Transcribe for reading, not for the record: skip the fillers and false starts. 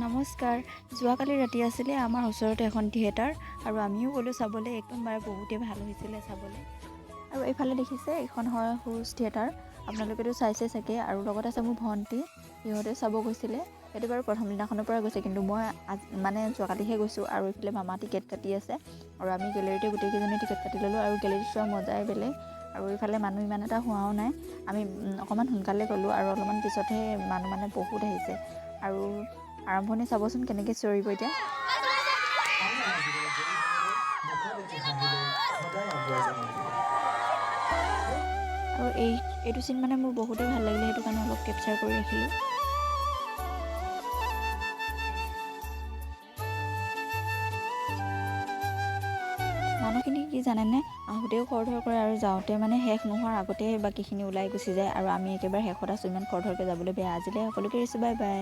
নমস্কাৰ। যোৱাকালি ৰাতি আছিলে আমাৰ ওচৰতে এখন থিয়েটাৰ আৰু আমিও গ'লোঁ চাবলৈ। একদম বহুতেই ভাল হৈছিলে চাবলৈ। আৰু এইফালে দেখিছে এইখন হয় সুৰুজ থিয়েটাৰ। আপোনালোকেতো চাইছে চাগে। আৰু লগত আছে মোৰ ভণ্টি, সিহঁতে চাব গৈছিলে। সেইটো বাৰু প্ৰথম দিনাখনৰ পৰা গৈছে, কিন্তু মই মানে যোৱাকালিহে গৈছোঁ। আৰু এইফালে মামা টিকেট কাটি আছে আৰু আমি গেলেৰীতে গোটেইকেইজনী টিকেট কাটি ল'লোঁ। আৰু গেলেৰীত চোৱা মজাই বেলেগ। আৰু এইফালে মানুহ ইমান এটা হোৱাও নাই। আমি অকণমান সোনকালে গ'লোঁ আৰু অলপমান পিছতহে মানুহ মানে বহুত আহিছে। আৰু আৰম্ভণি চাবচোন কেনেকৈ চিঞৰিব এতিয়া। আৰু এইটো চিন মানে মোৰ বহুতেই ভাল লাগিলে, সেইটো কাৰণে অলপ কেপচাৰ কৰি ৰাখিলোঁ। মানুহখিনি কি জানেনে, আহোঁতেও খৰধৰ কৰে আৰু যাওঁতে মানে শেষ নোহোৱাৰ আগতেই বাকীখিনি ওলাই গুচি যায়। আৰু আমি একেবাৰে শেষত আছোঁ, ইমান খৰধৰকৈ যাবলৈ বেয়া। আজিলৈ সকলোকে এৰিছোঁ, বাই বাই।